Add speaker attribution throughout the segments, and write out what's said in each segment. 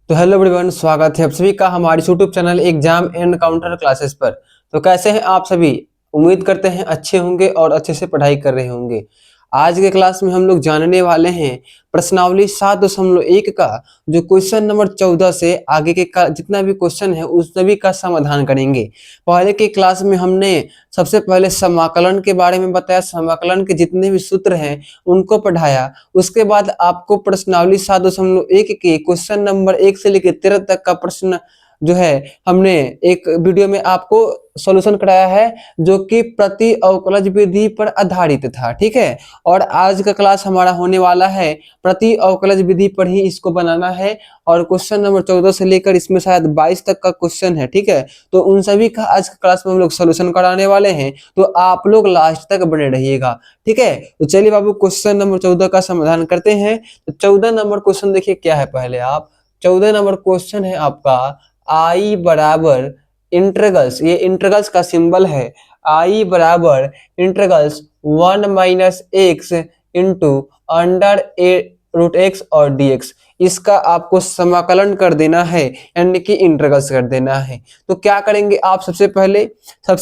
Speaker 1: तो hello everyone, स्वागत है आप सभी का हमारे YouTube channel exam and counter classes पर। तो कैसे हैं आप सभी? उम्मीद करते हैं अच्छे होंगे और अच्छे से पढ़ाई कर रहे होंगे। आज के क्लास में हम लोग जानने वाले हैं प्रश्नावली 7.1 का जो क्वेश्चन नंबर 14 से आगे के का जितना भी क्वेश्चन है उस सभी का समाधान करेंगे। पहले के क्लास में हमने सबसे पहले समाकलन के बारे में बताया, समाकलन के जितने भी सूत्र हैं उनको पढ़ाया। उसके बाद आपको प्रश्नावली 7.1 के क्वेश्चन नंबर 1 से लेकर 13 तक का प्रश्न जो है हमने एक वीडियो में आपको सॉल्यूशन कराया है, जो कि प्रति अवकलज विधि पर आधारित था। ठीक है, और आज का क्लास हमारा होने वाला है प्रति अवकलज विधि पर ही इसको बनाना है। और क्वेश्चन नंबर 14 से लेकर इसमें शायद 22 तक का क्वेश्चन है। ठीक है, तो उन सभी का आज के क्लास में हम लोग सॉल्यूशन कराने वाले हैं, तो आप लोग लास्ट तक बने रहिएगा। ठीक है, तो चलिए बाबू क्वेश्चन नंबर 14 का समाधान करते हैं। तो 14 नंबर क्वेश्चन देखिए क्या है। पहले आप 14 नंबर क्वेश्चन है आपका आई बराबर इंटरगल्स, ये इंटरगल्स का सिंबल है। आई बराबर इंटरगल्स 1 माइनस एक्स इंटू अंडर ए रूट एक्स और डीएक्स, इसका आपको समाकलन कर देना है, यानी कि इंटरगल्स कर देना है। तो क्या करेंगे आप? सबसे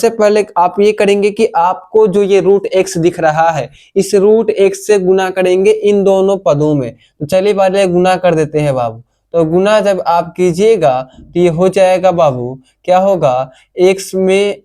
Speaker 1: पहले आप ये करेंगे कि आपको जो ये रूट एक्स दिख रहा है इस रूट एक्स से गुना करेंगे इन दोनों पदों में। तो चलिए पहले गुना कर देते हैं बाबू। तो गुना जब आप कीजिएगा तो ये हो जाएगा बाबू, क्या होगा, एक्स में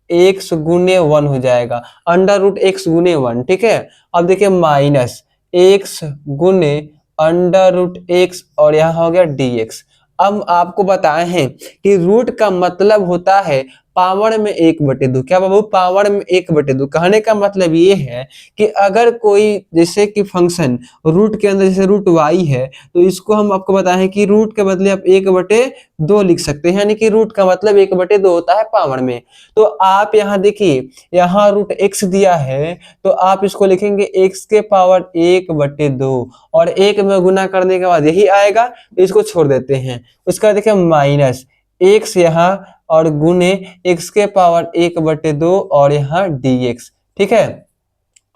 Speaker 1: एक्स गुने 1 हो जाएगा, अंडर रूट एक्स गुने 1। ठीक है, अब देखिए माइनस एक्स गुने अंडर रूट एक्स और यहाँ हो गया dx। अब आपको बताए हैं कि रूट का मतलब होता है पावर में 1/2। क्या बाबू? पावर में 1/2। कहने का मतलब ये है कि अगर कोई जैसे कि फंक्शन रूट के अंदर जैसे रूट y है, तो इसको हम आपको बताएं कि रूट के बदले आप 1/2 लिख सकते हैं, यानी कि रूट का मतलब 1/2 होता है पावर में। तो आप यहाँ देखिए, यहाँ रूट एक्स दिया है तो आप इसको लिखेंगे एक्स के पावर 1/2 और 1 में गुना करने के बाद यही आएगा, तो इसको छोड़ देते हैं। उसका देखिए माइनस एक्स यहाँ और गुने एक्स के पावर 1/2 और यहाँ dx। ठीक है,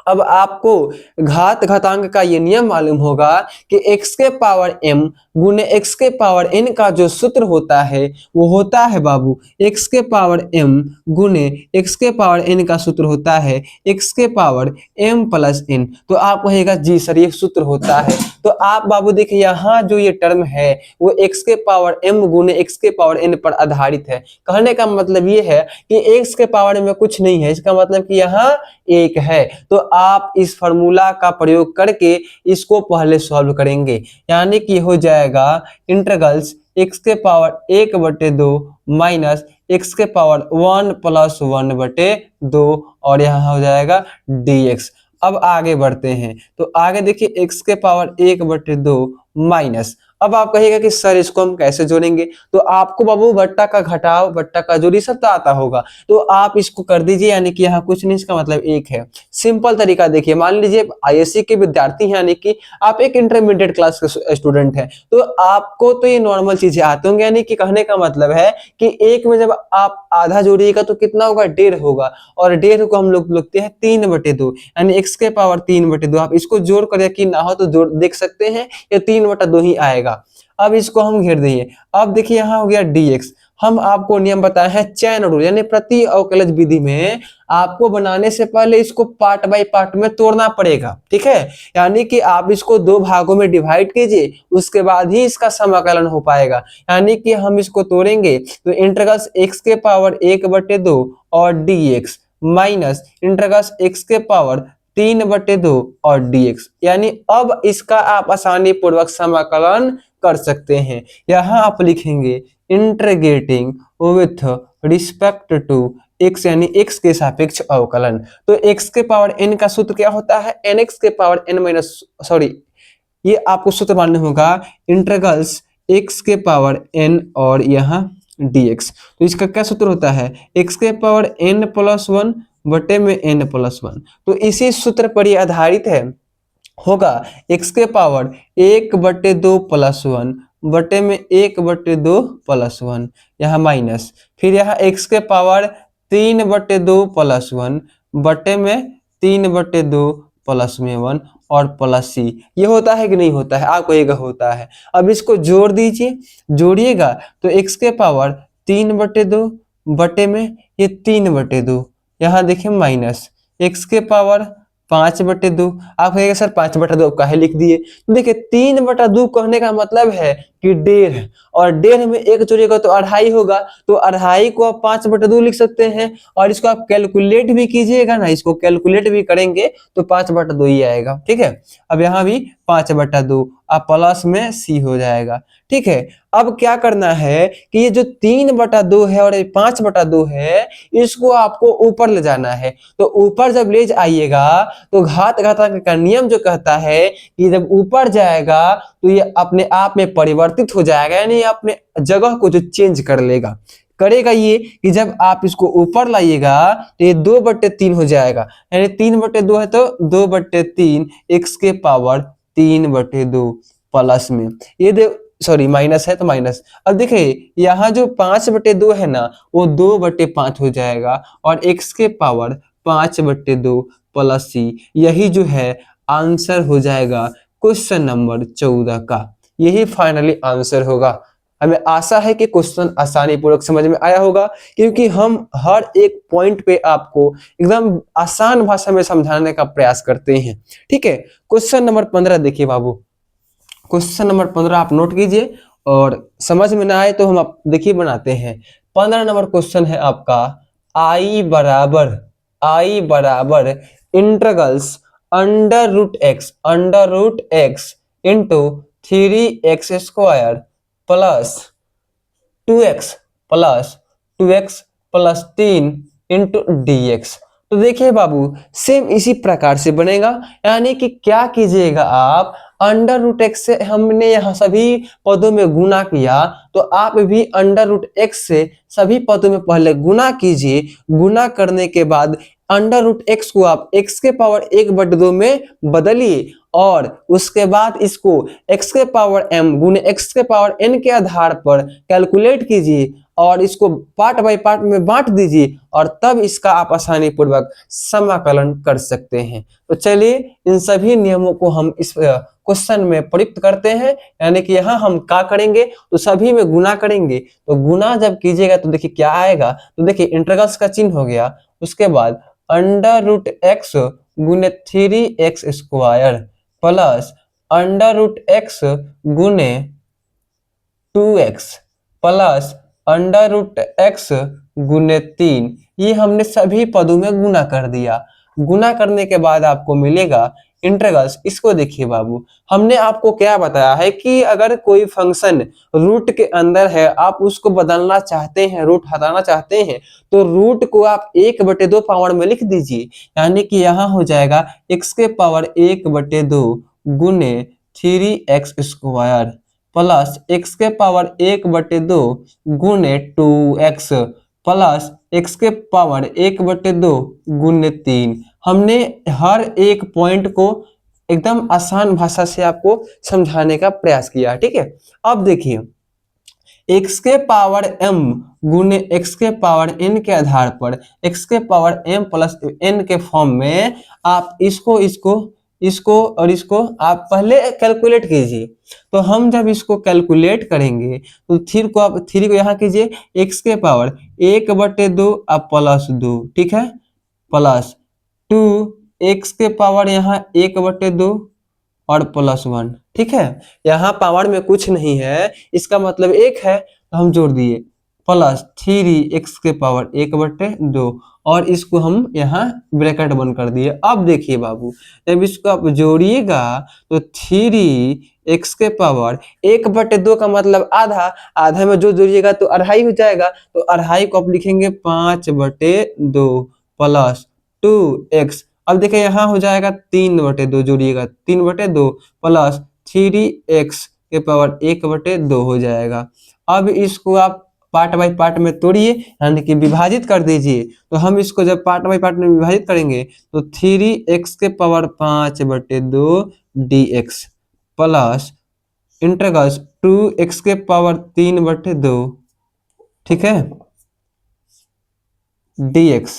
Speaker 1: अब आपको घात घातांक का ये नियम मालूम होगा कि x के पावर m गुने x के पावर n का जो सूत्र होता है वो होता है बाबू x के पावर m गुने x के पावर n का सूत्र होता है x के पावर m प्लस n। तो आप कहेगा जी सर ये सूत्र होता है। तो आप बाबू देखिए यहाँ जो ये टर्म है वो x के पावर m गुने x के पावर n पर आधारित है। कहने का मतलब ये है कि x के पावर में कुछ नहीं है, इसका मतलब कि यहाँ 1 है। तो आप इस फॉर्मूला का प्रयोग करके इसको पहले सॉल्व करेंगे, यानी कि हो जाएगा इंटीग्रल्स x के पावर 1/2 माइनस x के पावर 1 प्लस 1/2 और यहाँ हो जाएगा dx। अब आगे बढ़ते हैं, तो आगे देखिए x के पावर 1/2 माइनस, अब आप कहिएगा कि सर इसको हम कैसे जोड़ेंगे? तो आपको बाबू बट्टा का घटाव बट्टा का जोड़ी सब तो आता होगा, तो आप इसको कर दीजिए, यानी कि यहाँ कुछ नहीं, इसका मतलब 1 है। सिंपल तरीका देखिए, मान लीजिए आईएससी के विद्यार्थी हैं, यानी कि आप एक इंटरमीडिएट क्लास के स्टूडेंट हैं, तो आपको तो ये नॉर्मल चीजें आती होंगी। यानी कि कहने का मतलब है कि 1 में जब आप आधा जोड़िएगा तो कितना होगा? 1.5 होगा, और 1.5 को हम लोग लिखते हैं 3/2, यानी x के पावर 3/2। आप इसको जोड़ कर यकीन ना हो तो जोड़ देख सकते हैं, ये 3/2 ही आएगा। अब इसको हम घेर देंगे। अब देखिए यहाँ हो गया dx। हम आपको नियम बताए हैं चैन रूल, यानी प्रति अवकलज विधि में आपको बनाने से पहले इसको पार्ट बाय पार्ट में तोड़ना पड़ेगा। ठीक है, यानी कि आप इसको 2 भागों में डिवाइड कीजिए, उसके बाद ही इसका समाकलन हो पाएगा। यानी कि हम इसको तोड़ेंगे तो इंटीग्रल्स x के पावर 1/2 और dx माइनस इंटीग्रल्स x के पावर 3/2 और dx, यानी अब इसका आप आसानी पूर्वक समाकलन कर सकते हैं। यहाँ आप लिखेंगे integrating with respect to x, यानी x के सापेक्ष अवकलन। तो x के पावर n का सूत्र क्या होता है? nx के पावर n माइनस, सॉरी ये आपको सूत्र मानना होगा इंटीग्रल्स x के पावर n और यहाँ dx। तो इसका क्या सूत्र होता है? x के पावर n प्लस 1 बटे में n प्लस 1। तो इसी सूत्र पर यह आधारित है, होगा x के पावर 1/2 प्लस 1 बटे में 1/2 प्लस 1, यहाँ माइनस, फिर यहाँ x के पावर 3/2 प्लस 1 बटे में 3/2 प्लस में 1 और प्लस सी। ये होता है कि नहीं होता है? आप कहिएगा होता है। अब इसको जोड़ दीजिए, जोड़िएगा तो x के पावर 3/2 बटे में ये 3/2, यहाँ देखिए माइनस x के पावर 5/2। आप कहेंगे सर 5/2 काहे लिख दिए? तो देखिए 3/2 कहने का मतलब है कि 1.5, और 1.5 में एक जोड़िएगा तो 2.5 होगा, तो 2.5 को आप 5/2 लिख सकते हैं। और इसको आप कैलकुलेट भी कीजिएगा ना, इसको कैलकुलेट भी करेंगे तो 5/2 ही आएगा। ठीक है, अब यहाँ भी 5/2, अब प्लस में सी हो जाएगा। ठीक है, अब क्या करना है कि ये जो 3/2 है और ये 5/2 है, इसको आपको ऊपर ले जाना है। तो ऊपर जब ले आइएगा तो घात घातांक का नियम जो कहता है कि जब ऊपर जाएगा तो ये अपने आप में परिवर्तित हो जाएगा, यानी अपने जगह को जो चेंज कर लेगा, करेगा ये कि जब आप इसको ऊपर लाइएगा तो ये 2/3 हो जाएगा, यानी 3/2 है तो 2/3 x के पावर 3/2 प्लस में ये दे, सॉरी माइनस है तो माइनस। अब देखिए यहाँ जो 5/2 है ना वो 2/5 हो जाएगा, और x के पावर 5/2 प्लस सी, यही जो है आंसर हो जाएगा क्वेश्चन नंबर 14 का। यही फाइनली आंसर होगा। हमें आशा है कि क्वेश्चन आसानी पूर्वक समझ में आया होगा, क्योंकि हम हर एक पॉइंट पे आपको एकदम आसान भाषा में समझाने का प्रयास करते हैं। ठीक है, क्वेश्चन नंबर 15 देखिए बाबू। क्वेश्चन नंबर 15 आप नोट कीजिए, और समझ में ना आए तो हम आप देखिए बनाते हैं। 15 नंबर क्वेश्चन है आपका, आई बराबर integrals under root x into 3x² plus 2x plus 3 into dx। तो देखिए बाबू सेम इसी प्रकार से बनेगा, यानी कि क्या कीजिएगा आप, अंडर रूट एक्स से हमने यहाँ सभी पदों में गुना किया, तो आप भी अंडर रूट एक्स से सभी पदों में पहले गुना कीजिए। गुना करने के बाद अंडर रूट एक्स को आप x के पावर 1/2 में बदलिए, और उसके बाद इसको x के पावर m गुने x के पावर n के आधार पर कैलकुलेट कीजिए, और इसको पार्ट बाय पार्ट में बांट दीजिए, और तब इसका आप आसानी पूर्वक समाकलन कर सकते हैं। तो चलिए इन सभी नियमों को हम इस क्वेश्चन में प्रयुक्त करते हैं, यानी कि यहाँ हम क्या करेंगे तो सभी में गुना करेंगे। तो गुना जब कीजिएगा तो देखिए क्या आएगा, तो देखिए इंटीग्रल्स का चिन्ह हो गया, उसके बाद अंडर रूट एक्स गुने 3x² plus under root x गुने 2x plus under root x गुने 3, ये हमने सभी पदों में गुना कर दिया। गुना करने के बाद आपको मिलेगा इंटीग्रल्स। इसको देखिए बाबू, हमने आपको क्या बताया है कि अगर कोई फंक्शन रूट के अंदर है, आप उसको बदलना चाहते हैं, रूट हटाना चाहते हैं, तो रूट को आप 1/2 पावर में लिख दीजिए, यानी कि यहाँ हो जाएगा x के पावर 1/2 गुने 3x² प्लस x के पावर 1/2 गुने 2x प्लस x के पावर 1/2 गुने 3। हमने हर एक पॉइंट को एकदम आसान भाषा से आपको समझाने का प्रयास किया। ठीक है, अब देखिए x के पावर m गुने x के पावर n के आधार पर x के पावर m प्लस n के फॉर्म में आप इसको और इसको आप पहले कैलकुलेट कीजिए। तो हम जब इसको कैलकुलेट करेंगे तो 3 को यहाँ कीजिए, x के पावर 1/2 अब प्लस 2, ठीक है, प्लस 2x के पावर यहाँ 1/2 और प्लस 1, ठीक है। यहाँ पावर में कुछ नहीं है, इसका मतलब 1 है तो हम जोड़ दिए, प्लस 3x के पावर 1/2, और इसको हम यहाँ ब्रैकेट बंद कर दिए। अब देखिए बाबू, जब इसको आप जोड़िएगा तो 3x के पावर 1/2 का मतलब आधा, आधा में जो जोड़िएगा तो 2.5 हो जाएगा, तो 2.5 को आप लिखेंगे 5/2 प्लस 2x। अब देखिए यहाँ हो जाएगा 3/2, जोड़िएगा 3/2 प्लस 3x के पावर 1/2 हो जाएगा। अब इसको आप पार्ट बाय पार्ट में तोड़िए, यानी कि विभाजित कर दीजिए। तो हम इसको जब पार्ट बाय पार्ट में विभाजित करेंगे तो 3x के power 5/2 dx plus integral 2x के पावर 3/2, ठीक है, dx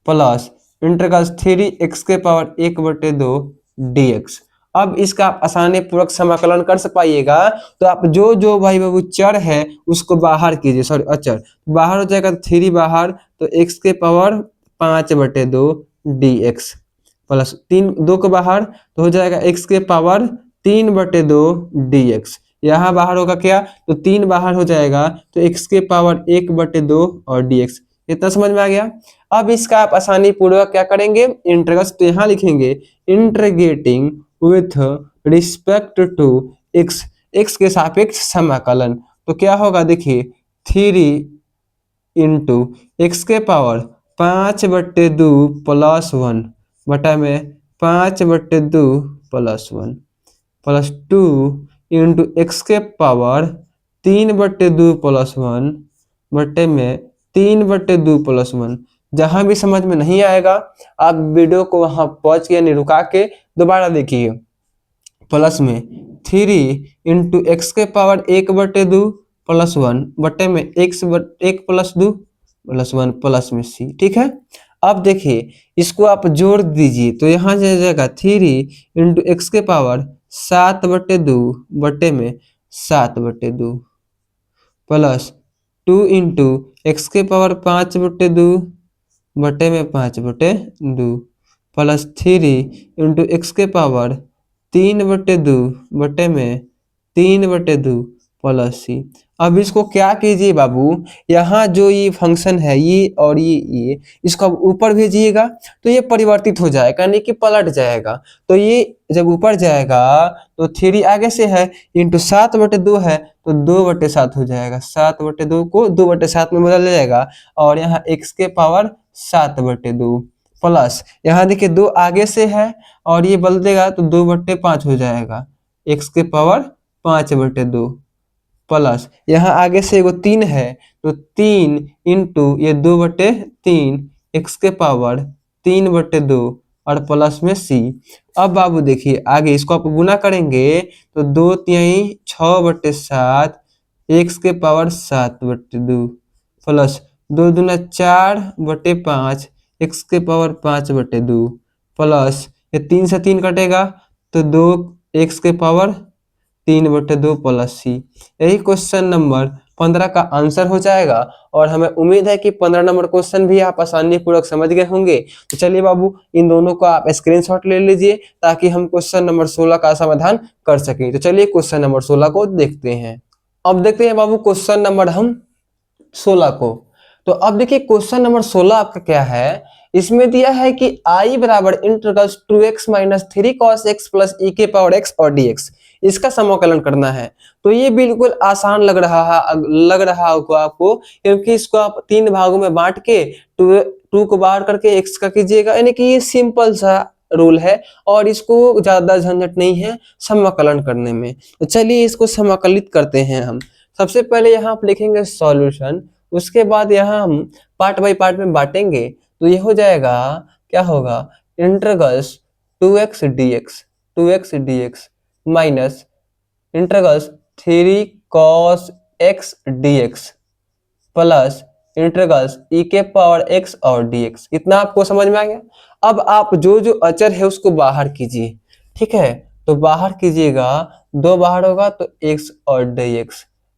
Speaker 1: प्लस इंटीग्रल 3x के पावर 1/2 dx। अब इसका आप आसानी पूर्वक समाकलन कर पाइएगा, तो आप जो जो भाई बाबू चर है उसको बाहर कीजिए, सॉरी अचर बाहर हो जाएगा, तो 3 बाहर, तो x के पावर 5/2 dx प्लस 3 2 को बाहर तो हो जाएगा x के पावर 3/2 dx। यहाँ बाहर होगा क्या, तो 3 बाहर हो जाएगा तो x के पावर 1/2 और dx। इतना समझ में आ गया। अब इसका आप आसानी पूर्वक क्या करेंगे, इंटीग्रल्स, तो यहाँ लिखेंगे integrating with respect to x, x के सापेक्ष समाकलन। तो क्या होगा देखिए, 3 इंटू एक्स के पावर 5/2 प्लस 1 बटा में 5/2 प्लस 1 प्लस 2 इंटू एक्स के पावर 3/2 प्लस 1 बटे में 3/2 प्लस 1। जहां भी समझ में नहीं आएगा आप वीडियो को वहां पॉज यानी रुका के दोबारा देखिए। प्लस में 3 इंटू एक्स के पावर 1/2 प्लस 1 बटे में 1 प्लस 2 प्लस 1 प्लस में c। ठीक है, अब देखिए इसको आप जोड़ दीजिए, तो यहाँ जाएगा 3 इंटू एक्स के पावर 7/2 बटे में 7/2 प्लस 2 इंटू एक्स के पावर 5/2 बटे में 5/2 प्लस 3 इंटू एक्स के पावर 3/2 बटे में 3/2 प्लस सी। अब इसको क्या कीजिए बाबू, यहाँ जो ये फंक्शन है ये और ये इसको ऊपर भेजिएगा तो ये परिवर्तित हो जाएगा, यानी कि पलट जाएगा। तो ये जब ऊपर जाएगा तो 3 आगे से है इंटू 7/2 है तो 2/7 हो जाएगा, 7/2 को 2/7 में बदल जाएगा और यहाँ x के पावर 7/2 प्लस यहाँ देखिए 2 आगे से है और ये बदल देगा तो 2/5 हो जाएगा, x के पावर 5/2 प्लस यहाँ आगे से एगो 3 है तो 3 इंटू ये 2/3 x के पावर 3/2 और प्लस में c। अब बाबू देखिए आगे इसको आप गुना करेंगे तो 2 3 6/7 x के पावर 7/2 प्लस 2 दूना 4/5 x के पावर 5/2 प्लस ये 3 से 3 कटेगा तो 2 x के पावर 3/2 प्लस सी। यही क्वेश्चन नंबर 15 का आंसर हो जाएगा और हमें उम्मीद है कि 15 नंबर क्वेश्चन भी आप आसानी पूर्वक समझ गए होंगे। तो चलिए बाबू इन दोनों को आप स्क्रीनशॉट ले लीजिए ताकि हम क्वेश्चन नंबर 16 का समाधान कर सकें। तो चलिए क्वेश्चन नंबर 16 को देखते हैं। अब देखते हैं बाबू क्वेश्चन नंबर हम 16 को। तो अब देखिए क्वेश्चन नंबर 16 आपका क्या है, इसमें दिया है कि i बराबर integral 2x minus 3 cos x plus e के पावर x और dx, इसका समाकलन करना है। तो ये बिल्कुल आसान लग रहा होगा आपको, क्योंकि इसको आप 3 भागों में बांट के 2 को बाहर करके x का कीजिएगा, यानी कि ये सिंपल सा रूल है और इसको ज्यादा झंझट नहीं है समाकलन करने में। तो चलिए इसको समाकलित करते हैं हम। सबसे पहले यहाँ आप लिखेंगे सॉल्यूशन, उसके बाद यहाँ हम पार्ट बाय पार्ट में बांटेंगे। तो ये हो जाएगा, क्या होगा, integrals 2x dx minus integrals 3 cos x dx plus integrals e के पावर x और dx। इतना आपको समझ में आ गया। अब आप जो जो अचर है उसको बाहर कीजिए, ठीक है, तो बाहर कीजिएगा, 2 बाहर होगा तो x और dx,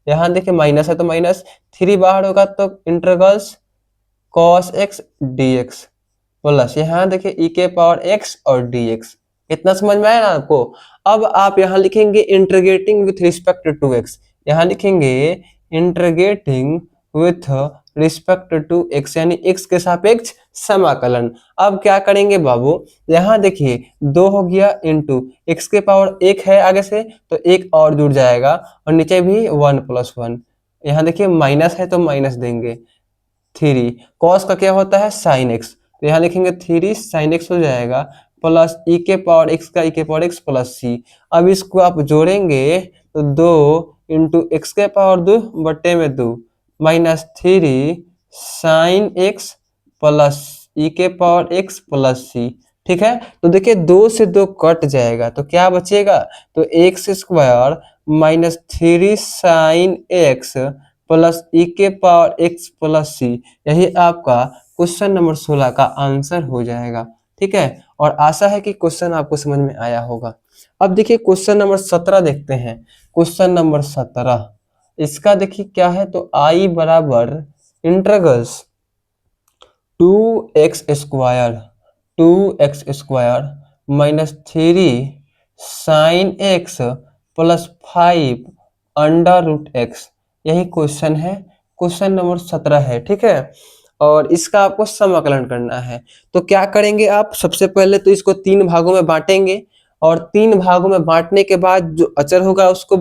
Speaker 1: यहाँ देखिए माइनस है तो माइनस, 3 बाहर होगा तो integrals cos x dx plus यहाँ देखिए e के पावर x और dx। इतना समझ में आया ना आपको। अब आप यहाँ लिखेंगे integrating with respect to x, यहाँ लिखेंगे integrating with respect to x यानी x के सापेक्ष समाकलन। अब क्या करेंगे बाबू, यहाँ देखिए 2 हो गया इंटू x के पावर 1 है आगे से तो 1 और जुड़ जाएगा और नीचे भी 1 प्लस 1, यहाँ देखिए माइनस है तो माइनस देंगे, 3 cos का क्या होता है sin x, तो यहाँ लिखेंगे 3 sin x हो जाएगा प्लस e के पावर x का e के पावर x प्लस c। अब इसको आप जोड़ेंगे तो 2 इंटू एक्स के पावर 2 बटे में 2 minus 3 sin x plus e के पावर x प्लस c। ठीक है, तो देखिए 2 से 2 कट जाएगा तो क्या बचेगा, तो x square minus 3 sin x plus e के पावर x प्लस c। यही आपका क्वेश्चन नंबर 16 का आंसर हो जाएगा। ठीक है। और आशा है कि क्वेश्चन आपको समझ में आया होगा। अब देखिए क्वेश्चन नंबर 17 देखते हैं। क्वेश्चन नंबर 17 इसका देखिए क्या है, तो आई बराबर integrals 2x square minus 3 sine x plus 5 under root x, यही क्वेश्चन है। क्वेश्चन नंबर 17 है, ठीक है। और इसका आपको समाकलन करना है। तो क्या करेंगे आप, सबसे पहले तो इसको 3 भागों में बांटेंगे और 3 भागों में बांटने के बाद जो अचर होगा उसको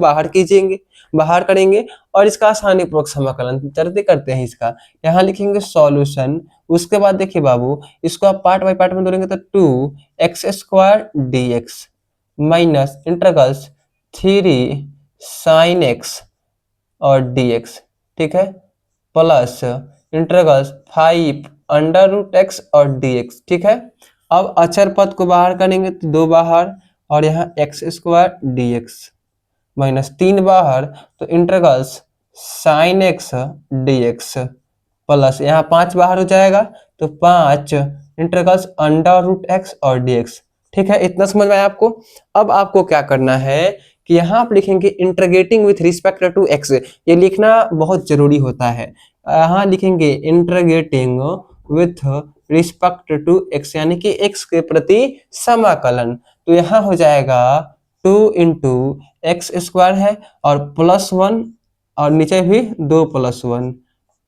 Speaker 1: बाहर करेंगे और इसका आसानी पूर्वक समाकलन करते हैं इसका। यहाँ लिखेंगे सॉल्यूशन। उसके बाद देखिए बाबू, इसको आप पार्ट बाय पार्ट में तोड़ेंगे तो 2x² dx minus integrals 3 sine x और dx, ठीक है, plus integrals 5 under root x और dx, ठीक है। अब अचर पद को बाहर करेंगे तो 2 बाहर और यहाँ x² dx माइनस 3 बाहर तो integrals sine x dx plus यहाँ 5 बाहर हो जाएगा तो 5 इंटीग्रल्स अंडर रूट एक्स और dx, ठीक है। इतना समझ में आया आपको। अब आपको क्या करना है कि यहाँ आप लिखेंगे integrating with respect to x, ये लिखना बहुत जरूरी होता है। यहाँ लिखेंगे integrating with respect to x यानी कि एक्स के प्रति समाकलन। तो यहाँ हो जाएगा 2 इंटू एक्स स्क्वायर है और +1 और नीचे भी 2 + 1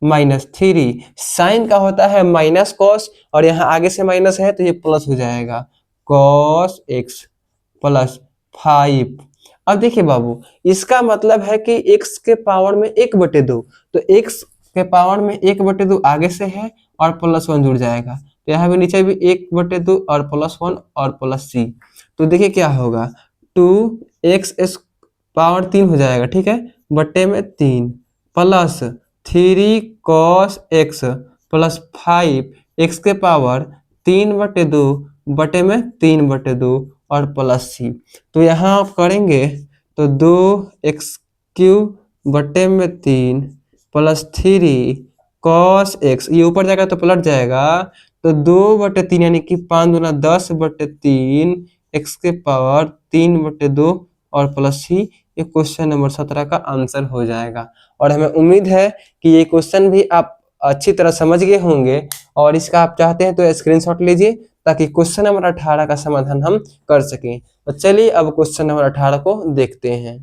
Speaker 1: माइनस 3 साइन का होता है माइनस कॉस और यहाँ आगे से माइनस है तो ये प्लस हो जाएगा कॉस एक्स प्लस 5। अब देखिए बाबू, इसका मतलब है कि x के पावर में 1/2, तो x के पावर में 1/2 आगे से है और +1 जुड़ जाएगा तो यहाँ भी नीचे भी 1/2 और +1 और प्लस c। तो देखिए क्या होगा, 2x पावर 3 हो जाएगा, ठीक है, बट्टे में 3 plus 3 cos x plus 5 x के पावर 3/2 बटे में 3/2 और प्लस c। तो यहाँ आप करेंगे तो 2x³ बटे में 3 प्लस 3 cos x, ये ऊपर जाएगा तो पलट जाएगा तो 2/3 यानी कि 5 दूना 10/3 x के पावर 3/2 और प्लस c। ये क्वेश्चन नंबर 17 का आंसर हो जाएगा। और हमें उम्मीद है कि ये क्वेश्चन भी आप अच्छी तरह समझ गए होंगे और इसका आप चाहते हैं तो स्क्रीनशॉट लीजिए ताकि क्वेश्चन नंबर 18 का समाधान हम कर सकें। तो चलिए अब क्वेश्चन नंबर 18 को देखते हैं।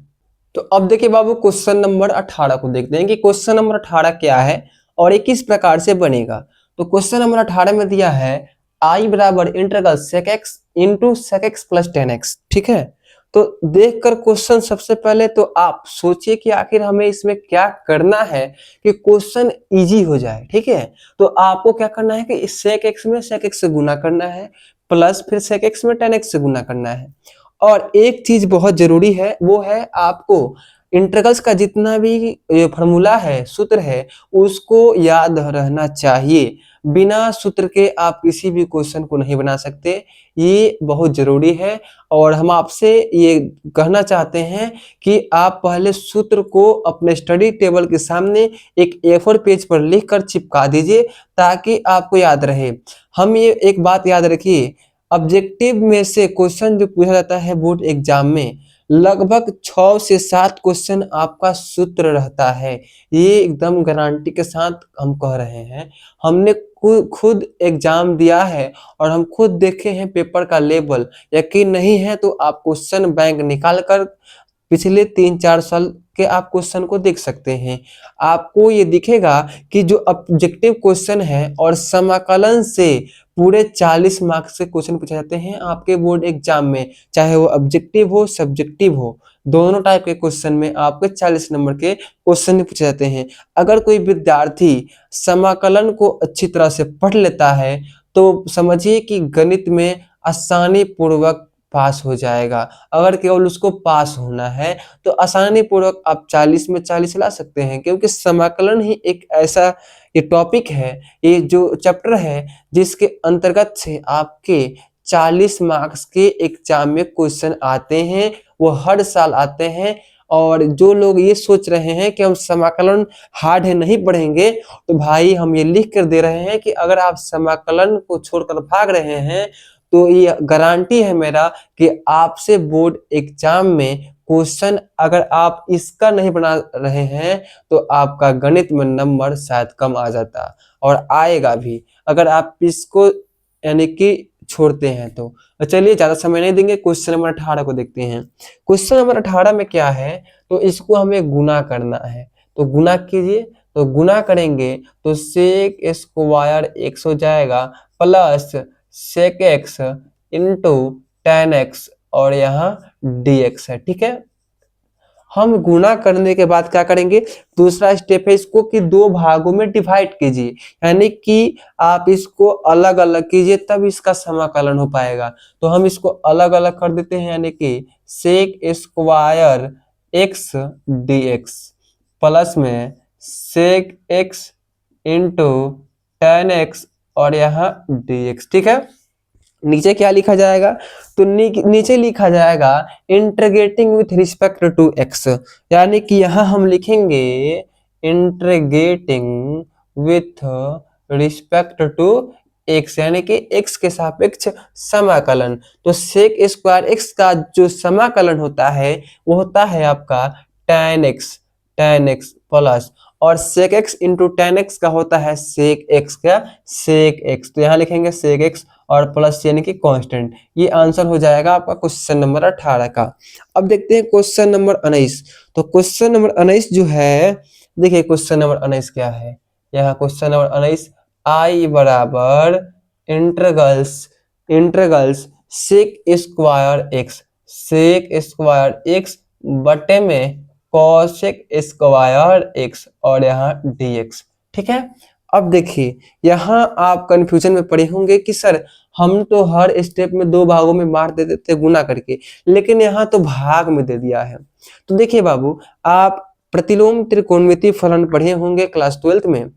Speaker 1: तो अब देखिए बाबू, क्वेश्चन नंबर 18 को देखते हैं कि क्वेश्चन नंबर 18 क्या है और ये किस प्रकार से बनेगा। तो क्वेश्चन नंबर 18 में दिया है आई बराबर integral sec x into sec x plus 10x, ठीक है। तो देखकर क्वेश्चन सबसे पहले तो आप सोचिए कि आखिर हमें इसमें क्या करना है कि क्वेश्चन इजी हो जाए, ठीक है। तो आपको क्या करना है कि sec x में sec x से गुना करना है प्लस फिर sec x में 10x से गुना करना है। और एक चीज बहुत जरूरी है, वो है आपको इंटीग्रल्स का जितना भी फॉर्मूला है, सूत्र है, उसको याद रहना चाहिए। बिना सूत्र के आप किसी भी क्वेश्चन को नहीं बना सकते, ये बहुत जरूरी है। और हम आपसे ये कहना चाहते हैं कि आप पहले सूत्र को अपने स्टडी टेबल के सामने एक A4 पेज पर लिखकर चिपका दीजिए ताकि आपको याद रहे। हम ये एक बात याद रखिए, ऑब्जेक्टिव में से क्वेश्चन जो पूछा जाता है बोर्ड एग्जाम में, लगभग 6 से 7 क्वेश्चन आपका सूत्र रहता है। ये एकदम गारंटी के साथ हम कह रहे हैं, हमने खुद एग्जाम दिया है और हम खुद देखे हैं पेपर का लेवल। यकीन नहीं है तो आप क्वेश्चन बैंक निकाल कर पिछले 3-4 साल के आप क्वेश्चन को देख सकते हैं। आपको ये दिखेगा कि जो ऑब्जेक्टिव क्वेश्चन है और समाकलन से पूरे 40 मार्क्स के क्वेश्चन पूछे जाते हैं आपके बोर्ड एग्जाम में, चाहे वो ऑब्जेक्टिव हो सब्जेक्टिव हो, दोनों टाइप के क्वेश्चन में आपके 40 नंबर के क्वेश्चन पूछे जाते हैं। अगर कोई विद्यार्थी समाकलन को अच्छी तरह से पढ़ लेता है तो समझिए कि गणित में आसानी पूर्वक पास हो जाएगा। अगर केवल उसको पास होना है तो आसानी पूर्वक आप 40 में 40 ला सकते हैं, क्योंकि समाकलन ही एक ऐसा ये टॉपिक है, ये जो चैप्टर है जिसके अंतर्गत से आपके 40 मार्क्स के एग्जाम में क्वेश्चन आते हैं, वो हर साल आते हैं। और जो लोग ये सोच रहे हैं कि हम समाकलन हार्ड है नहीं पढ़ेंगे, तो भाई हम ये लिख कर दे रहे हैं कि अगर आप समाकलन को छोड़कर भाग रहे हैं तो ये गारंटी है मेरा कि आपसे बोर्ड एग्जाम में क्वेश्चन अगर आप इसका नहीं बना रहे हैं तो आपका गणित में नंबर शायद कम आ जाता और आएगा भी, अगर आप इसको यानी कि छोड़ते हैं तो। चलिए ज्यादा समय नहीं देंगे, क्वेश्चन नंबर 18 को देखते हैं। क्वेश्चन नंबर 18 में क्या है, तो इसको हमें गुना करना है। तो गुना कीजिए, तो गुना करेंगे तो सेक स्क्वायर एक्स हो जाएगा plus sec x into ten x और यहाँ डी एक्स है। ठीक है, हम गुना करने के बाद क्या करेंगे, दूसरा स्टेप है इसको कि दो भागों में डिवाइड कीजिए, यानी कि आप इसको अलग अलग कीजिए तब इसका समाकलन हो पाएगा। तो हम इसको अलग अलग कर देते हैं, यानी कि sec square x d x plus में sec x into ten x और यहाँ डी एक्स। ठीक है, नीचे क्या लिखा जाएगा, तो नीचे लिखा जाएगा integrating with respect to x, यानी कि यहां हम लिखेंगे integrating with respect to x, यानी कि एक्स के सापेक्ष समाकलन। तो सेक स्क्वायर एक्स का जो समाकलन होता है वो होता है आपका tan x प्लस और sec x into ten x का होता है सेक एक्स का सेक एक्स। तो यहाँ लिखेंगे सेक एक्स और प्लस यानी कि कांस्टेंट। ये आंसर हो जाएगा आपका क्वेश्चन नंबर 18 का। अब देखते हैं क्वेश्चन नंबर 19। तो क्वेश्चन नंबर 19 जो है, देखिए क्वेश्चन नंबर 19 क्या है, यहाँ क्वेश्चन नंबर 19 आई बराबर इंटरगल्स सेक स्क्वायर एक्स बटे में कॉसेक स्क्वायर एक्स और यहाँ dx। ठीक है, अब देखिए यहाँ आप कंफ्यूजन में पड़े होंगे कि सर हम तो हर स्टेप में दो भागों में मार देते थे गुना करके, लेकिन यहाँ तो भाग में दे दिया है। तो देखिए बाबू, आप प्रतिलोम त्रिकोणमिति फलन पढ़े होंगे क्लास 12th में,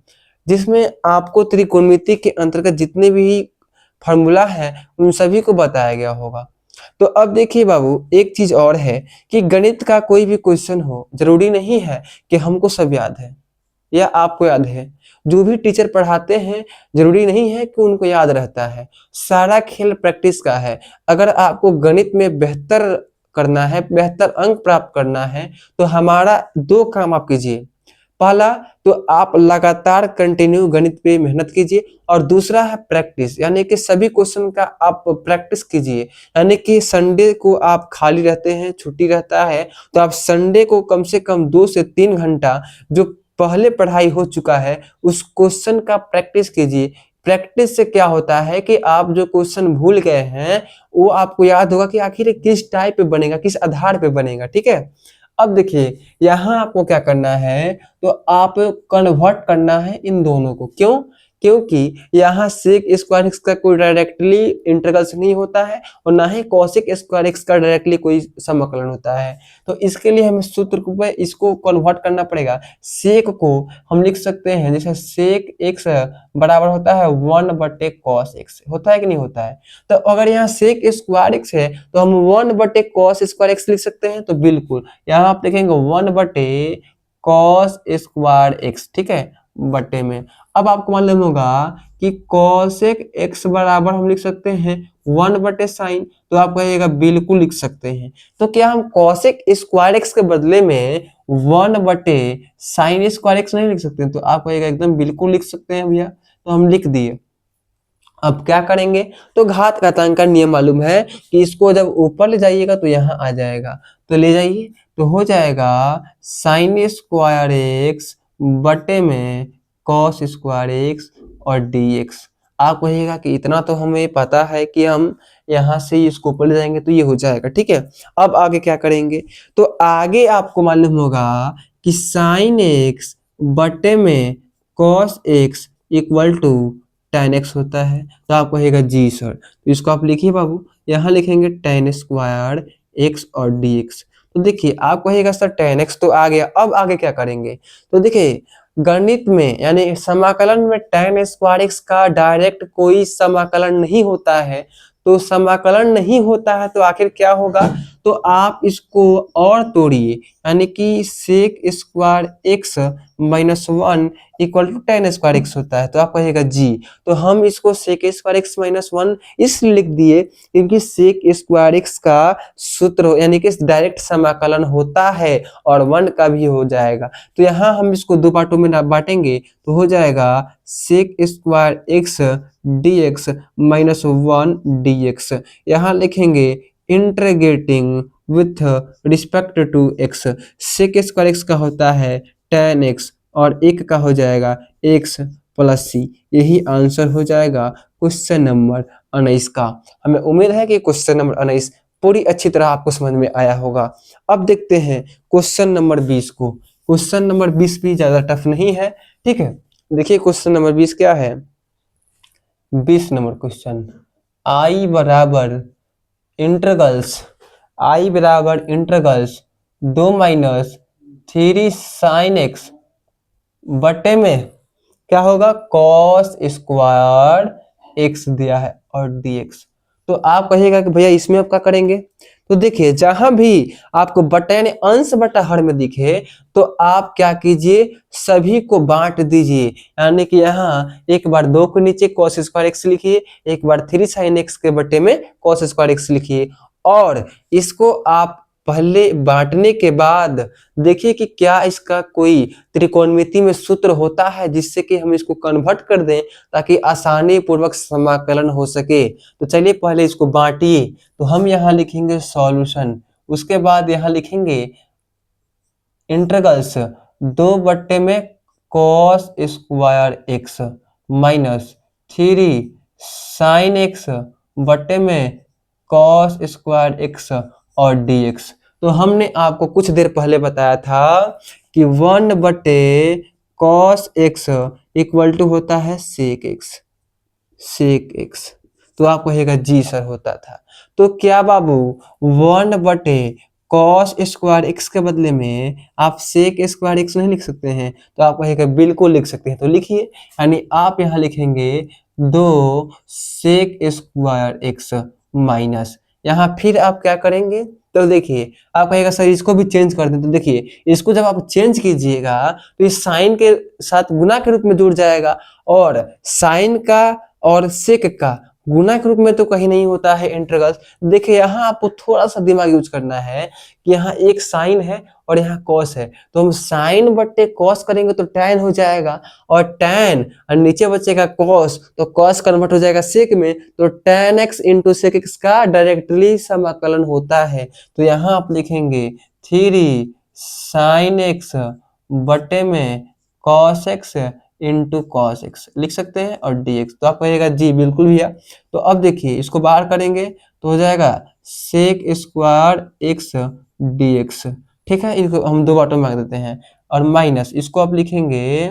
Speaker 1: जिसमें आपको त्रिकोणमिति के अंतर्गत जितने भी फॉर्मूला है उन सभी को बताया गया होगा। तो अब देखिए बाबू, एक चीज और है कि गणित का कोई भी क्वेश्चन हो, जरूरी नहीं है कि हमको सब याद है या आपको याद है। जो भी टीचर पढ़ाते हैं जरूरी नहीं है कि उनको याद रहता है, सारा खेल प्रैक्टिस का है। अगर आपको गणित में बेहतर करना है, बेहतर अंक प्राप्त करना है, तो हमारा दो काम आप कीजिए। पहला तो आप लगातार कंटिन्यू गणित पे मेहनत कीजिए और दूसरा है प्रैक्टिस, यानी कि सभी क्वेश्चन का आप प्रैक्टिस कीजिए। यानी कि संडे को आप खाली रहते हैं, छुट्टी रहता है, तो आप संडे को कम से कम 2 से 3 घंटा जो पहले पढ़ाई हो चुका है उस क्वेश्चन का प्रैक्टिस कीजिए। प्रैक्टिस से क्या होता है कि आप जो क्वेश्चन भूल गए हैं वो आपको याद होगा कि आखिर किस टाइप पे बनेगा, किस आधार पे बनेगा। ठीक है, अब देखिए यहाँ आपको क्या करना है, तो आप कन्वर्ट करना है इन दोनों को। क्यों? क्योंकि यहाँ सेक स्क्वायर एक्स का कोई डायरेक्टली इंटीग्रल नहीं होता है और ना ही कॉसेक स्क्वायर एक्स का डायरेक्टली कोई समाकलन होता है। तो इसके लिए हमें सूत्र पे इसको कन्वर्ट करना पड़ेगा। सेक को हम लिख सकते हैं जैसे सेक एक्स बराबर होता है 1 बटे कॉस एक्स, होता है कि नहीं होता है। तो अगर यहाँ सेक स्क्वायर एक्स है तो हम 1 बटे कॉस स्क्वायर एक्स लिख सकते हैं। तो बिल्कुल यहाँ आप लिखेंगे 1 बटे कॉस स्क्वायर एक्स, ठीक है, बटे में। अब आपको मालूम होगा कि कॉसेक एक्स बराबर हम लिख सकते हैं 1 बटे साइन, तो आप कहिएगा बिल्कुल लिख सकते हैं। तो क्या हम कॉसेक स्क्वायर एक्स के बदले में 1 बटे साइन स्क्वायर एक्स नहीं लिख सकते? तो आप कहिएगा एकदम बिल्कुल लिख सकते हैं भैया। तो हम लिख दिए। अब क्या करेंगे, तो घात घातांक का नियम मालूम है कि इसको जब ऊपर ले जाइएगा तो यहाँ आ जाएगा, तो ले जाइए, तो हो जाएगा साइन स्क्वायर एक्स बटे में कॉस स्क्वायर एक्स और डी एक्स। आप कहिएगा कि इतना तो हमें पता है कि हम यहाँ से इसको ऊपर ले जाएंगे तो ये हो जाएगा। ठीक है, अब आगे क्या करेंगे, तो आगे आपको मालूम होगा कि साइन एक्स बटे में cos x equal to tan x होता है। तो आप कहेगा जी सर, तो इसको आप लिखिए बाबू, यहाँ लिखेंगे tan स्क्वायर x और dx। तो देखिए आप कहेगा सर tan x तो आ गया, अब आगे क्या करेंगे, तो देखिए गणित में यानी समाकलन में tan स्क्वायर x का डायरेक्ट कोई समाकलन नहीं होता है। तो समाकलन नहीं होता है तो आखिर क्या होगा, तो तो आप इसको और तोड़िए, यानी कि sec square x minus one equal to tan square x होता है। तो आप कहिएगा जी। तो हम इसको sec square x minus one इसलिए लिख दिए क्योंकि सेक स्क्वायर एक्स का सूत्र यानी कि डायरेक्ट समाकलन होता है और वन का भी हो जाएगा। तो यहाँ हम इसको दो पार्टों में बांटेंगे तो हो जाएगा sec square x d x minus one d x. यहाँ लिखेंगे integrating with respect to x. Sec square x का होता है टेन एक्स और एक का हो जाएगा एक्स प्लस सी। यही आंसर हो जाएगा क्वेश्चन नंबर 19 का। हमें उम्मीद है कि क्वेश्चन नंबर 19 पूरी अच्छी तरह आपको समझ में आया होगा। अब देखते हैं क्वेश्चन नंबर 20 को। क्वेश्चन नंबर 20 भी ज्यादा टफ नहीं है, ठीक है। देखिए क्वेश्चन नंबर 20 क्या है। 20 नंबर क्वेश्चन, आई बराबर इंटरगल्स 2 माइनस 3 साइन एक्स बटे में क्या होगा कॉस स्क्वायर एक्स दिया है और dx। तो आप कहिएगा कि भैया इसमें आप क्या करेंगे। तो देखिए जहां भी आपको बटा यानी अंश बटा हर में दिखे तो आप क्या कीजिए सभी को बांट दीजिए, यानी कि यहाँ एक बार 2 को नीचे cos स्क्वायर एक्स लिखिए, एक बार 3 साइन एक्स के बटे में cos स्क्वायर एक्स लिखिए और इसको आप पहले बांटने के बाद देखिए कि क्या इसका कोई त्रिकोणमिति में सूत्र होता है जिससे कि हम इसको कन्वर्ट कर दें ताकि आसानी पूर्वक समाकलन हो सके। तो चलिए पहले इसको बांटिए। तो हम यहाँ लिखेंगे सॉल्यूशन, उसके बाद यहाँ लिखेंगे इंटीग्रल्स 2 बट्टे में cos square x minus 3 sine x बट्टे में कॉस स्क्वायर एक्स और dx। तो हमने आपको कुछ देर पहले बताया था कि 1 बटे कॉस एक्स इक्वल टू होता है सेक एक्स। तो आप कहेगा जी सर होता था। तो क्या बाबू 1 बटे कॉस स्क्वायर एक्स के बदले में आप सेक स्क्वायर एक्स नहीं लिख सकते हैं। तो आप कहेगा बिल्कुल लिख सकते हैं। तो लिखिए, यानी आप यहाँ लिखेंगे 2 सेक स्क्वायर एक्स माइनस, यहाँ फिर आप क्या करेंगे। तो देखिए आप कहेगा सर इसको भी चेंज कर दें। तो देखिए इसको जब आप चेंज कीजिएगा तो इस साइन के साथ गुना के रूप में जुड़ जाएगा और साइन का और सेक का गुना के रूप में तो कहीं नहीं होता है इंटीग्रल। देखिए यहाँ आपको थोड़ा सा दिमाग यूज करना है कि यहाँ एक साइन है और यहाँ कॉस है, तो हम साइन बट्टे कॉस करेंगे तो टैन हो जाएगा और टैन और नीचे बचेगा कॉस, तो कॉस कन्वर्ट हो जाएगा सेक में, तो tan x into sec x का डायरेक्टली समाकलन होता है। तो यहाँ आप लिखेंगे 3 साइन एक्स बटे में cos x into cos x लिख सकते हैं और dx। तो आप कहिएगा जी बिल्कुल भैया। तो अब देखिए इसको बाहर करेंगे तो हो जाएगा सेक स्क्वायर एक्स dx, ठीक है। इनको हम दो बाटों में भाग देते हैं और माइनस इसको आप लिखेंगे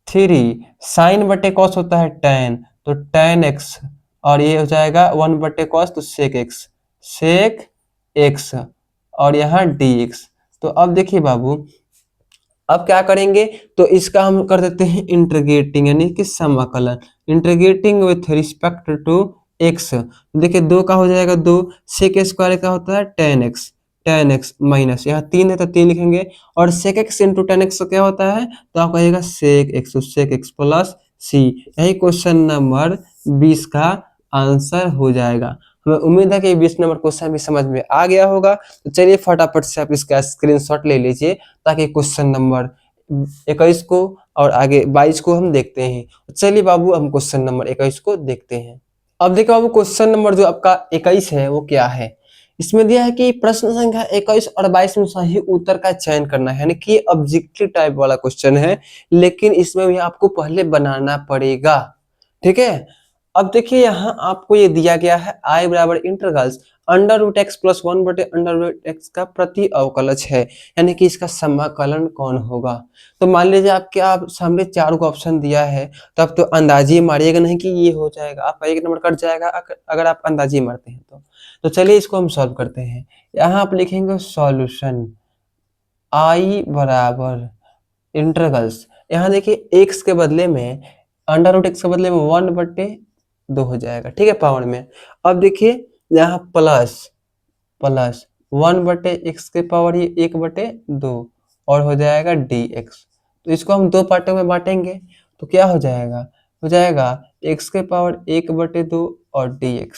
Speaker 1: 3 साइन बटे कॉस होता है टैन, तो टैन एक्स और ये हो जाएगा 1 बटे कॉस तो सेक एक्स और यहाँ dx। तो अब देखिए बाबू अब क्या करेंगे, तो इसका हम कर देते हैं इंटीग्रेटिंग यानी कि समाकलन, integrating with respect to x. देखिए 2 का हो जाएगा 2, सेक स्क्वायर का होता है टेन एक्स माइनस यहाँ 3 है तो 3 लिखेंगे और sec x into ten x क्या होता है, तो आप कहिएगा सेक एक्स प्लस सी। यही क्वेश्चन नंबर 20 का आंसर हो जाएगा। हमें उम्मीद है कि 20 नंबर क्वेश्चन भी समझ में आ गया होगा। तो चलिए फटाफट से आप इसका स्क्रीनशॉट ले लीजिए ताकि क्वेश्चन नंबर 21 को और आगे 22 को हम देखते हैं। चलिए बाबू हम क्वेश्चन नंबर 21 को देखते हैं। अब देखो बाबू क्वेश्चन नंबर जो आपका 21 है वो क्या है। इसमें दिया है कि प्रश्न संख्या 21 और 22 में सही उत्तर का चयन करना है, यानी कि ऑब्जेक्टिव टाइप वाला क्वेश्चन है, लेकिन इसमें भी आपको पहले बनाना पड़ेगा, ठीक है। अब देखिए यहाँ आपको ये दिया गया है आई बराबर integrals under root x plus 1 बटे अंडर रूट एक्स का प्रति अवकलज है, यानी कि इसका समाकलन कौन होगा। तो मान लीजिए आपके आप सामने 4 को ऑप्शन दिया है, तो आप तो अंदाजी मारिएगा नहीं कि ये हो जाएगा, आपका 1 नंबर कट जाएगा अगर आप अंदाजी मारते हैं तो चलिए इसको हम सॉल्व करते हैं। यहाँ आप लिखेंगे सॉल्यूशन आई बराबर इंटीग्रल्स, यहाँ देखिए एक्स के बदले में अंडर रूट एक्स के बदले में 1 बटे 2 हो जाएगा, ठीक है, पावर में। अब देखिए यहाँ प्लस प्लस 1/x के पावर ये 1/2 और हो जाएगा dx। तो इसको हम दो पार्टों में बांटेंगे तो क्या हो जाएगा x के पावर 1/2 और dx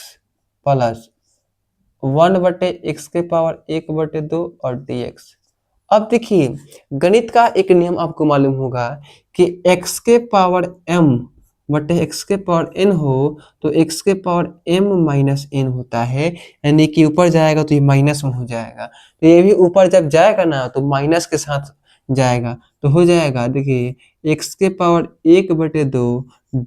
Speaker 1: प्लस 1/x के पावर 1/2 और dx। अब देखिए गणित का एक नियम आपको मालूम होगा कि x के पावर m बटे x के पावर n हो तो x के पावर m माइनस n होता है, यानी कि ऊपर जाएगा तो ये माइनस में हो जाएगा, तो ये भी ऊपर जब जाएगा ना तो माइनस के साथ जाएगा, तो हो जाएगा देखिए x के पावर 1/2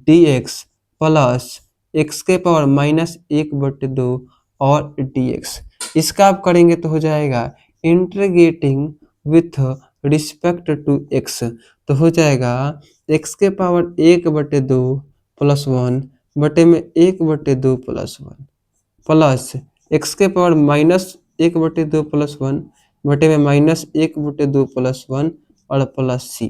Speaker 1: dx प्लस x के पावर माइनस 1/2 और dx। इसका आप करेंगे तो हो जाएगा integrating with respect to x, तो हो जाएगा x के पावर 1/2 प्लस 1 बटे में 1/2 प्लस 1 प्लस x के पावर माइनस 1/2 प्लस 1 बटे में माइनस 1/2 प्लस 1 और प्लस c।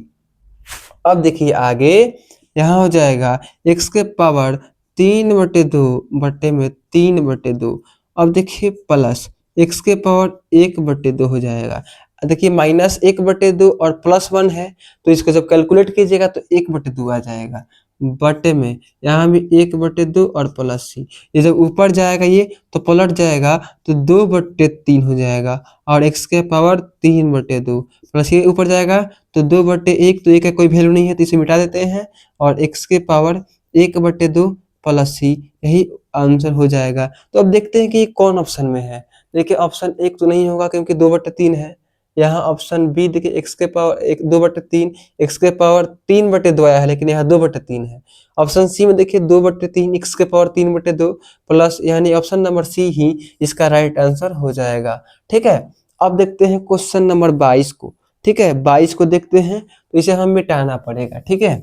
Speaker 1: अब देखिए आगे यहाँ हो जाएगा x के पावर 3/2 बटे में 3/2। अब देखिए प्लस x के पावर 1/2 हो जाएगा। देखिए माइनस 1/2 और प्लस 1 है तो इसको जब कैलकुलेट कीजिएगा तो 1/2 आ जाएगा, बटे में यहाँ भी 1/2 और प्लस सी। ये जब ऊपर जाएगा ये तो पलट जाएगा तो 2/3 हो जाएगा और x के पावर 3/2 प्लस ये ऊपर जाएगा तो 2/1, तो 1 का कोई वैल्यू नहीं है तो इसे मिटा देते हैं और x के पावर 1/2 प्लस सी, यही आंसर हो जाएगा। तो अब देखते हैं कि ये कौन ऑप्शन में है। देखिए ऑप्शन 1 तो नहीं होगा क्योंकि 2/3 है। यहाँ ऑप्शन बी देखिए x के पावर 2/3, x के पावर 3/2 आया है लेकिन यहाँ 2/3 है। ऑप्शन सी में देखिए 2/3 x के पावर 3/2 प्लस, यानी ऑप्शन नंबर सी ही इसका राइट आंसर हो जाएगा। ठीक है, अब देखते हैं क्वेश्चन नंबर 22 को। ठीक है, 22 को देखते हैं तो इसे हम मिटाना पड़ेगा। ठीक है,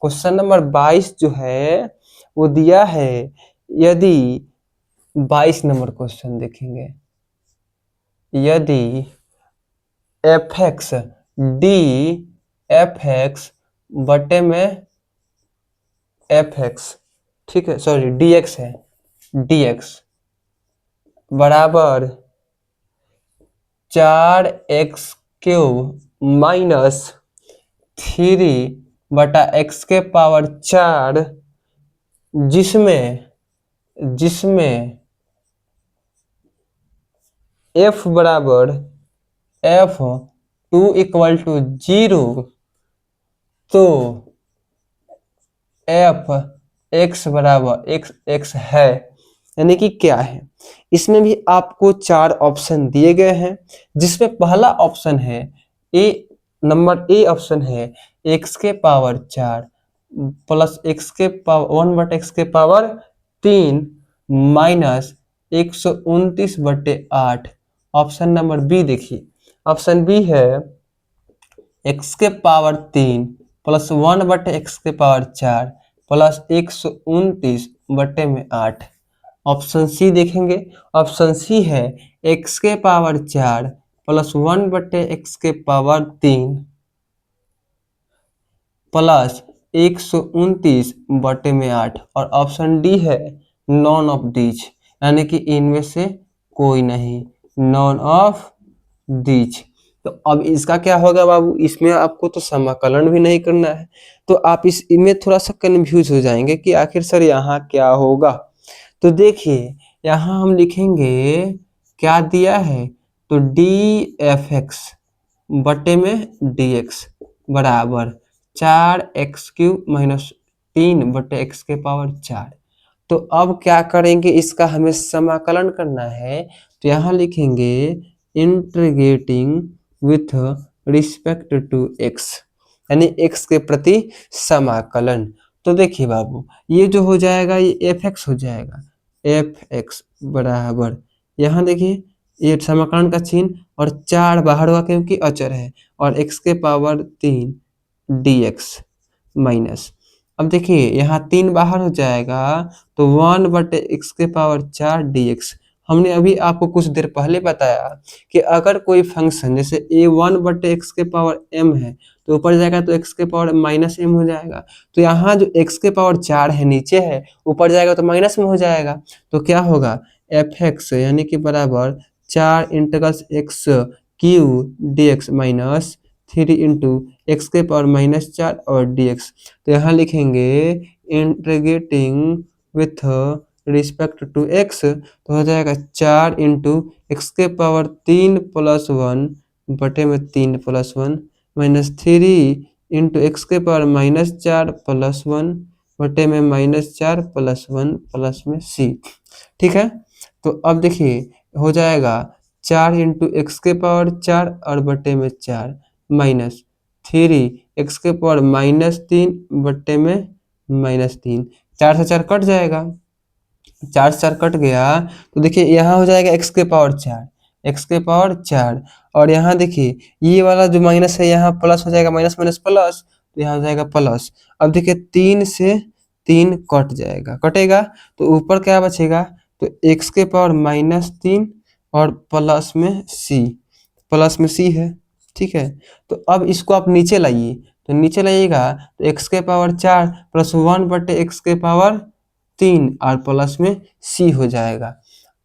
Speaker 1: क्वेश्चन नंबर 22 जो है वो दिया है, यदि 22 नंबर क्वेश्चन देखेंगे, यदि fx dfx बटे में fx, ठीक है सॉरी dx है, dx बराबर 4x³ माइनस 3/x के पावर 4, जिसमें f बराबर f2 = 0 तो f(x) बराबर x है, यानी कि क्या है। इसमें भी आपको 4 ऑप्शन दिए गए हैं, जिसमें पहला ऑप्शन है नंबर ए ऑप्शन है x के पावर 4 प्लस x के पावर 1/x के power 3 minus 129/8। Option number B देखिए, ऑप्शन बी है x के पावर 3 प्लस 1/x के पावर 4 प्लस 129/8। ऑप्शन सी देखेंगे, ऑप्शन सी है x के पावर 4 प्लस 1/x के पावर 3 प्लस 129/8 और ऑप्शन डी है नॉन ऑफ दीज, यानी कि इनमें से कोई नहीं, नॉन ऑफ दीज। तो अब इसका क्या होगा बाबू, इसमें आपको तो समाकलन भी नहीं करना है, तो आप इसमें थोड़ा सा कंफ्यूज हो जाएंगे कि आखिर सर यहाँ क्या होगा। तो देखिए यहाँ हम लिखेंगे क्या दिया है, तो dfx बटे में dx बराबर 4x³ माइनस 3/x के पावर 4। तो अब क्या करेंगे, इसका हमें समाकलन करना है, तो यहाँ लिखेंगे integrating with respect to x, यानी x के प्रति समाकलन। तो देखिए बाबू ये जो हो जाएगा ये fx हो जाएगा, fx बराबर यहाँ देखिए ये समाकलन का चिन्ह और 4 बाहर हुआ क्योंकि अचर है और x के पावर 3 dx माइनस, अब देखिए यहाँ 3 बाहर हो जाएगा तो 1/x के पावर 4 dx। हमने अभी आपको कुछ देर पहले बताया कि अगर कोई फंक्शन जैसे a1/x के पावर m है तो ऊपर जाएगा तो x के पावर माइनस m हो जाएगा, तो यहाँ जो x के पावर 4 है नीचे है, ऊपर जाएगा तो माइनस में हो जाएगा, तो क्या होगा fx यानी कि बराबर 4 integral x cube d x minus 3 into x के पावर माइनस 4 और डी एक्स। तो यहाँ लिखेंगे integrating with respect to x, तो हो जाएगा 4 इंटू एक्स के पावर 3 प्लस 1 बटे में 3 प्लस 1 माइनस 3 इंटू एक्स के पावर माइनस 4 प्लस 1 बटे में माइनस 4 प्लस 1 प्लस में सी। ठीक है, तो अब देखिए हो जाएगा 4 इंटू एक्स के पावर 4 और बटे में 4 माइनस 3 एक्स के पावर माइनस 3 बटे में माइनस 3, 4 से 4 कट जाएगा, 4 से 4 कट गया तो देखिए यहाँ हो जाएगा एक्स के पावर 4, एक्स के पावर 4 और यहाँ देखिए ये वाला जो माइनस है यहाँ प्लस हो जाएगा, माइनस माइनस प्लस, तो यहाँ हो जाएगा प्लस। अब देखिए 3 से 3 कट जाएगा, कटेगा तो ऊपर क्या बचेगा, तो एक्स के पावर माइनस 3 और प्लस में सी, प्लस में सी है। ठीक है, तो अब इसको आप नीचे लाइए, तो नीचे लाइएगा तो एक्स के पावर 4 प्लस 1 बटे एक्स के पावर 3 और प्लस में सी हो जाएगा।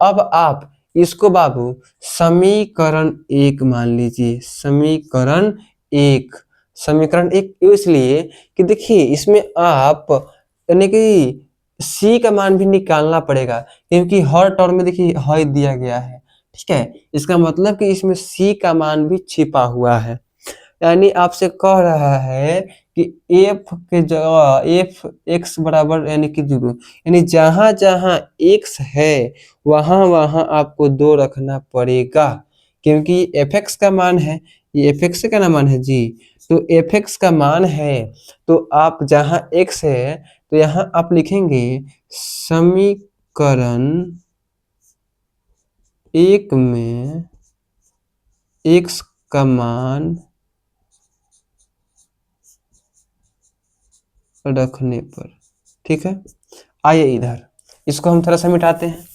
Speaker 1: अब आप इसको बाबू समीकरण 1 मान लीजिए, समीकरण 1, समीकरण 1 इसलिए कि देखिए इसमें आप यानी कि सी का मान भी निकालना पड़ेगा, क्योंकि हर टर्म में देखिए हर दिया गया है। ठीक है, इसका मतलब कि इसमें सी का मान भी छिपा हुआ है, यानी आपसे कह रहा है कि एफ के जगह एफ एक्स बराबर यानी कि 0, यानी जहां जहां एक्स है वहां वहां आपको 2 रखना पड़ेगा, क्योंकि एफ एक्स का मान है, ये एफ एक्स का ना मान है जी, तो एफ एक्स का मान है तो आप जहां एक्स है तो यहाँ आप लिखेंगे समीकरण 1 में एक्स का मान रखने पर। ठीक है, आइए इधर इसको हम थोड़ा सा मिटाते हैं।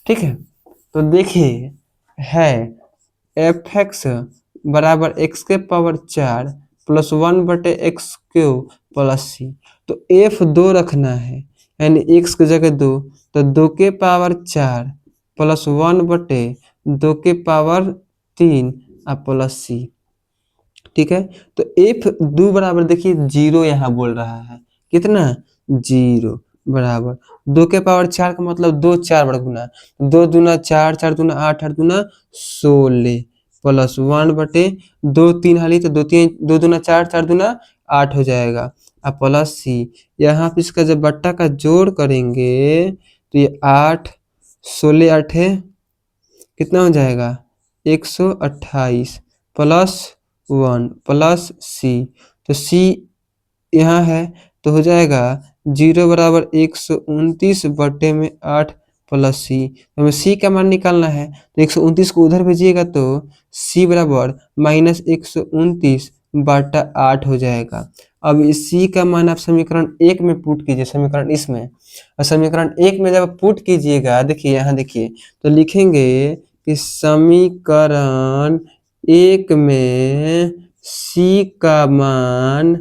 Speaker 1: ठीक है, तो देखिए है एफ एक्स बराबर एक्स के पावर 4 प्लस 1 बटे एक्स क्यू प्लस सी, तो एफ 2 रखना है, यानी एक्स की जगह 2, तो 2 के पावर 4 प्लस 1 बटे 2 के पावर 3 और प्लस सी। ठीक है, तो एफ 2 बराबर देखिए 0 यहाँ बोल रहा है, कितना 0 बराबर 2 के पावर 4 का मतलब 2 4 बड़ा गुना, 2 दूना 4, 4 दूना 8, 8 दूना 16 प्लस 1 बटे 2 3 हाली तो 2 3 2 दूना 4, 4 दूना 8 हो जाएगा और प्लस सी। यहाँ पे इसका जब बट्टा का जोड़ करेंगे तो ये 8 16 8 है कितना हो जाएगा 128 प्लस 1 प्लस सी, तो सी यहाँ है तो हो जाएगा 0 बराबर 129 बटे में 8 प्लस सी। तो हमें सी का मान निकालना है, तो 129 को उधर भेजिएगा तो सी बराबर माइनस 129 बटा 8 हो जाएगा। अब इस सी का मान आप समीकरण 1 में पुट कीजिए, समीकरण इसमें, और समीकरण 1 में जब पुट कीजिएगा देखिए यहाँ देखिए तो लिखेंगे कि समीकरण 1 में सी का मान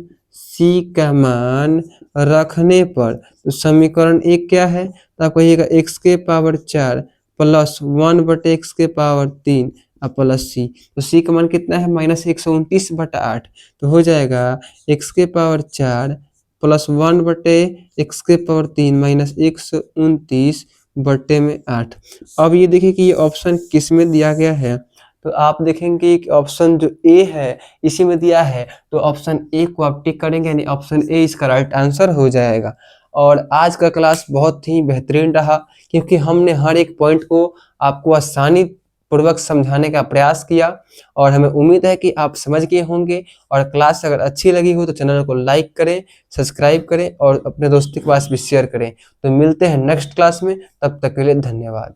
Speaker 1: रखने पर, तो समीकरण 1 क्या है, तो आप कहिएगा एक्स के पावर 4 प्लस 1 बटे एक्स के पावर 3 और प्लस सी, तो सी का मान कितना है माइनस 129 बटा 8, तो हो जाएगा एक्स के पावर 4 प्लस 1 बटे एक्स के पावर 3 माइनस 129 बटे में 8। अब ये देखिए कि ये ऑप्शन किस में दिया गया है, तो आप देखेंगे कि ऑप्शन जो ए है इसी में दिया है, तो ऑप्शन ए को आप टिक करेंगे, यानी ऑप्शन ए इसका राइट आंसर हो जाएगा। और आज का क्लास बहुत ही बेहतरीन रहा, क्योंकि हमने हर एक पॉइंट को आपको आसानी पूर्वक समझाने का प्रयास किया, और हमें उम्मीद है कि आप समझ गए होंगे। और क्लास अगर अच्छी लगी हो तो चैनल को लाइक करें, सब्सक्राइब करें और अपने दोस्तों के पास भी शेयर करें। तो मिलते हैं नेक्स्ट क्लास में, तब तक के लिए धन्यवाद।